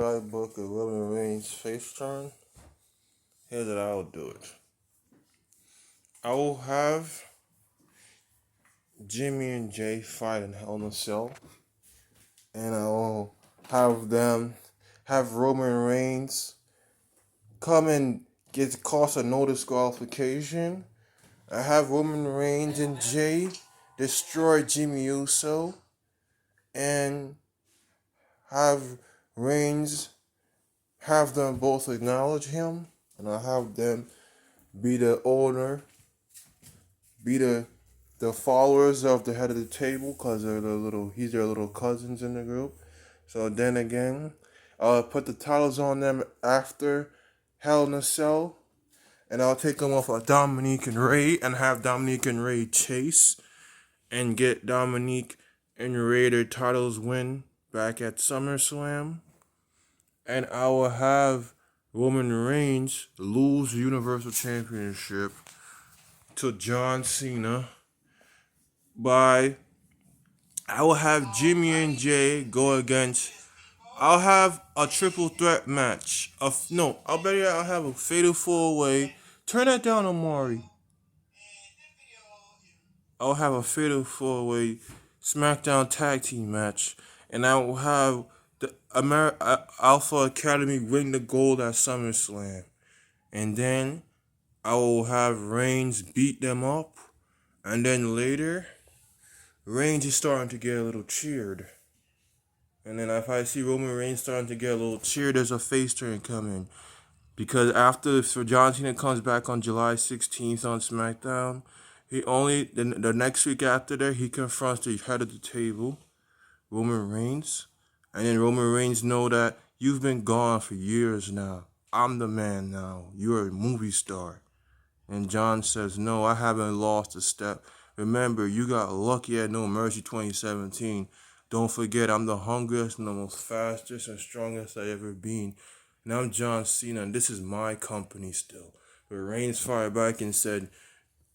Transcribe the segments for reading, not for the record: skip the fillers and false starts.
I book a Roman Reigns face turn, here's what I'll do it. I will have Jimmy and Jay fight in Hell in a Cell, and I will have Roman Reigns come and get cause a no disqualification. I have Roman Reigns and Jay destroy Jimmy Uso, and have Reigns have them both acknowledge him, and I have them be the owner, be the followers of the head of the table, because he's their little cousins in the group. So then again, I'll put the titles on them after Hell in a Cell, and I'll take them off of Dominique and Ray, and have Dominique and Ray chase, and get Dominique and Ray their titles win back at SummerSlam. And I will have Roman Reigns lose the Universal Championship to John Cena I will have Jimmy and Jay go against. I'll have a triple threat match. I'll have a fatal four way. Turn that down, Amari. I'll have a fatal four way SmackDown tag team match, and I will have the Alpha Academy win the gold at SummerSlam, and then I will have Reigns beat them up, and then later Reigns is starting to get a little cheered. And then if I see Roman Reigns starting to get a little cheered, there's a face turn coming. Because after John Cena comes back on July 16th on SmackDown, the next week after that, he confronts the head of the table, Roman Reigns. And then Roman Reigns know that you've been gone for years now. I'm the man now. You're a movie star. And John says, no, I haven't lost a step. Remember, you got lucky at No Mercy 2017. Don't forget, I'm the hungriest and the most fastest and strongest I ever been. And I'm John Cena, and this is my company still. But Reigns fired back and said,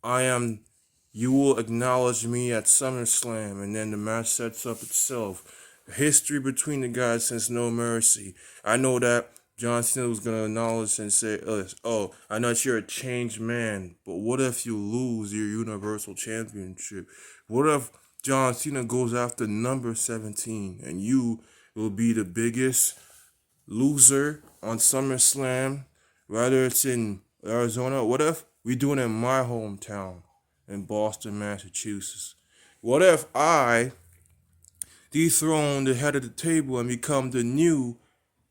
you will acknowledge me at SummerSlam. And then the match sets up itself. History between the guys since No Mercy. I know that John Cena was going to acknowledge and say, I know you're a changed man, but what if you lose your Universal Championship? What if John Cena goes after number 17 and you will be the biggest loser on SummerSlam, whether it's in Arizona? What if we do it in my hometown in Boston, Massachusetts? What if I dethrone the head of the table and become the new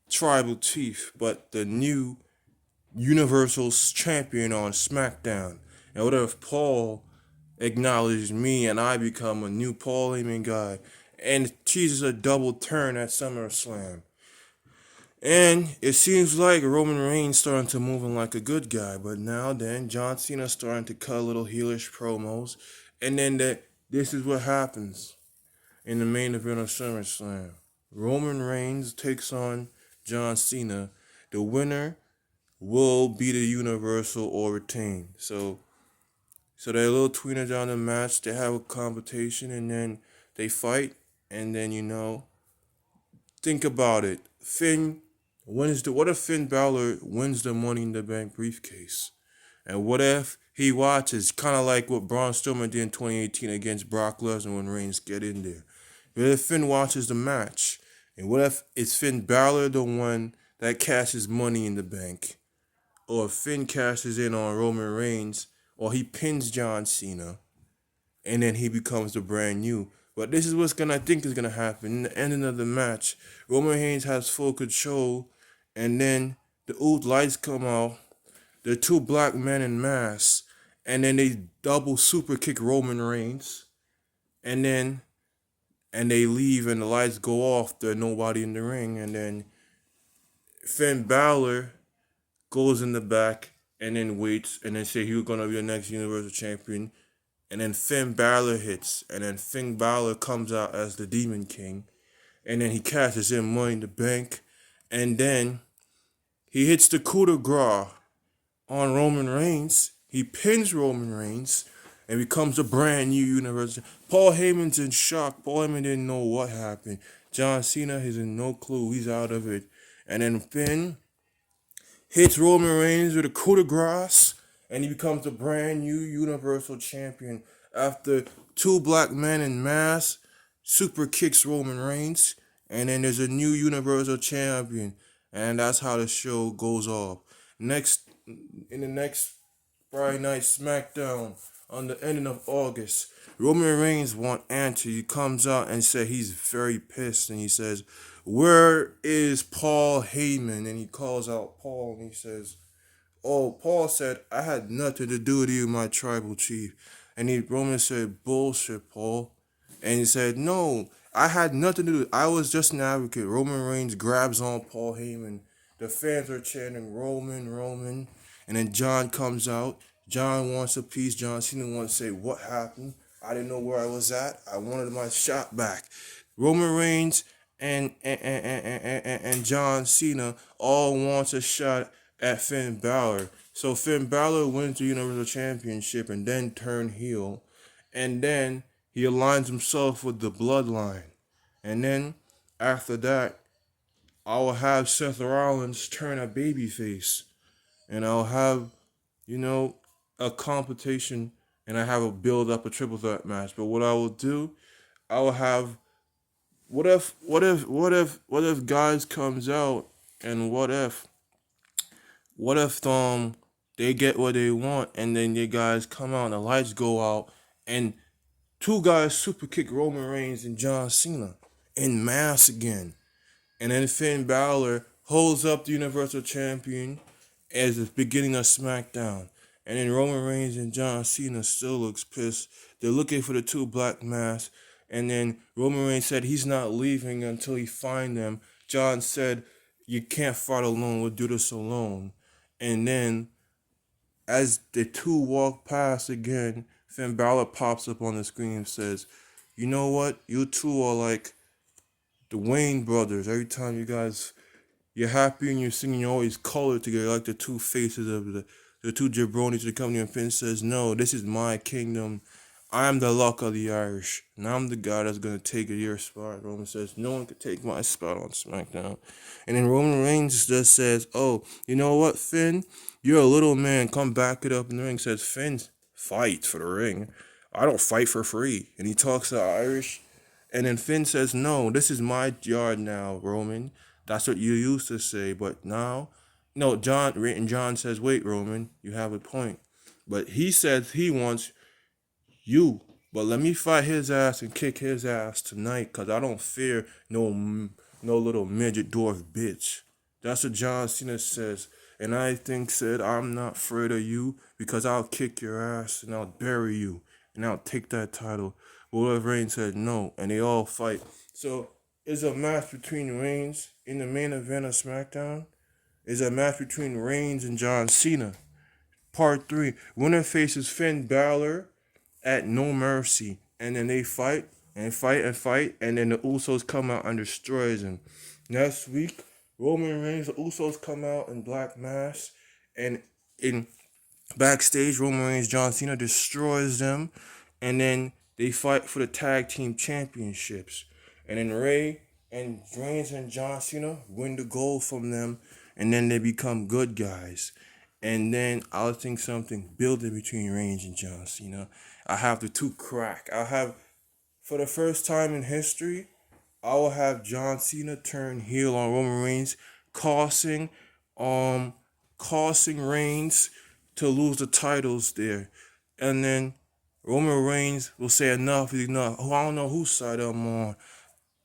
Tribal Chief, but the new Universal Champion on SmackDown? And what if Paul acknowledged me and I become a new Paul Heyman guy and chooses a double turn at SummerSlam? And it seems like Roman Reigns starting to move in like a good guy, but now then John Cena starting to cut little heelish promos, and then this is what happens in the main event of SummerSlam. Roman Reigns takes on John Cena. The winner will be the Universal or retain. So they little tweener down the match. They have a competition, and then they fight, and then think about it. What if Finn Balor wins the Money in the Bank briefcase? And what if he watches, kind of like what Braun Strowman did in 2018 against Brock Lesnar when Reigns get in there? What if Finn watches the match? And what if it's Finn Balor the one that cashes Money in the Bank? Or if Finn cashes in on Roman Reigns, or he pins John Cena, and then he becomes the brand new. But this is I think is gonna happen. In the ending of the match, Roman Reigns has full control, and then the old lights come out. The two black men in masks, and then they double super kick Roman Reigns, and they leave, and the lights go off. There's nobody in the ring, and then Finn Balor goes in the back and then waits, and then say he was gonna be the next Universal Champion. And then Finn Balor hits, and then Finn Balor comes out as the Demon King, and then he cashes in Money in the Bank, and then he hits the coup de grace on Roman Reigns. He pins Roman Reigns and becomes a brand new Universal. Paul Heyman's in shock. Paul Heyman didn't know what happened. John Cena is in no clue. He's out of it. And then Finn hits Roman Reigns with a coup de grace, and he becomes the brand new Universal Champion after two black men in mass super kicks Roman Reigns, and then there's a new Universal Champion, and that's how the show goes off. Next, in the next Friday Night SmackDown on the ending of August, Roman Reigns want answer. He comes out and said he's very pissed, and he says, "Where is Paul Heyman?" And he calls out Paul, and he says, "Oh, Paul said I had nothing to do with you, my tribal chief." And Roman said, "Bullshit, Paul." And he said, "No, I had nothing to do. I was just an advocate." Roman Reigns grabs on Paul Heyman. The fans are chanting Roman, Roman. And then John comes out. John wants a piece. John Cena wants to say, "What happened? I didn't know where I was at. I wanted my shot back." Roman Reigns and John Cena all wants a shot at Finn Balor. So Finn Balor wins the Universal Championship and then turn heel. And then he aligns himself with the bloodline. And then after that, I will have Seth Rollins turn a babyface. And I'll have, you know, a competition, and I have a build up a triple threat match. But what I will do, I will have what if guys comes out, and what if they get what they want, and then the guys come out and the lights go out, and two guys super kick Roman Reigns and John Cena in mass again. And then Finn Balor holds up the Universal Champion as the beginning of SmackDown. And then Roman Reigns and John Cena still looks pissed. They're looking for the two black masks. And then Roman Reigns said he's not leaving until he find them. John said, "You can't fight alone. We'll do this alone." And then as the two walk past again, Finn Balor pops up on the screen and says, "You know what? You two are like the Wayne brothers. Every time you're happy and you're singing, you're always colored together like the two faces of the two jabronis of the company." And Finn says, "No, this is my kingdom. I'm the Luck of the Irish, and I'm the guy that's gonna take your spot." Roman says, "No one could take my spot on SmackDown." And then Roman Reigns just says, "Oh, you know what, Finn? You're a little man. Come back it up." And the ring says, "Finn, fight for the ring. I don't fight for free." And he talks to Irish. And then Finn says, "No, this is my yard now, Roman. That's what you used to say, but now," no, John says, "Wait, Roman, you have a point." But he says he wants you. But let me fight his ass and kick his ass tonight, cause I don't fear no little midget dwarf bitch. That's what John Cena says. And I think said, "I'm not afraid of you because I'll kick your ass and I'll bury you and I'll take that title." But Reigns said no, and they all fight. So it's a match between Reigns in the main event of SmackDown. It's a match between Reigns and John Cena. Part 3. Winner faces Finn Balor at No Mercy. And then they fight and fight and fight. And then the Usos come out and destroys them. Next week, Roman Reigns, the Usos come out in black mask. And in backstage, Roman Reigns, John Cena destroys them. And then they fight for the tag team championships. And then Reigns and John Cena win the gold from them. And then they become good guys. And then I'll think something building between Reigns and John Cena. I have the two crack. I'll have, for the first time in history, I will have John Cena turn heel on Roman Reigns, causing Reigns to lose the titles there. And then Roman Reigns will say enough is enough. Oh, I don't know whose side I'm on.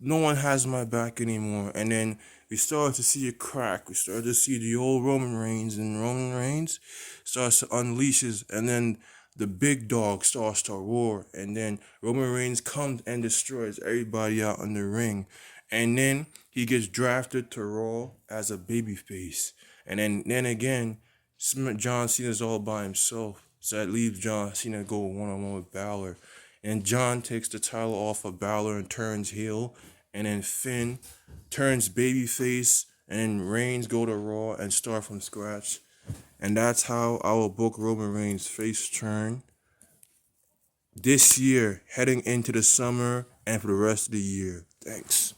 No one has my back anymore. And then we started to see a crack. We started to see the old Roman Reigns, and Roman Reigns starts to unleashes, and then the big dog starts to roar, and then Roman Reigns comes and destroys everybody out in the ring. And then he gets drafted to Raw as a babyface. And then again, John Cena's all by himself. So that leaves John Cena go one-on-one with Balor. And John takes the title off of Balor and turns heel. And then Finn turns babyface. And then Reigns go to Raw and start from scratch. And that's how I will book Roman Reigns' face turn this year, heading into the summer and for the rest of the year. Thanks.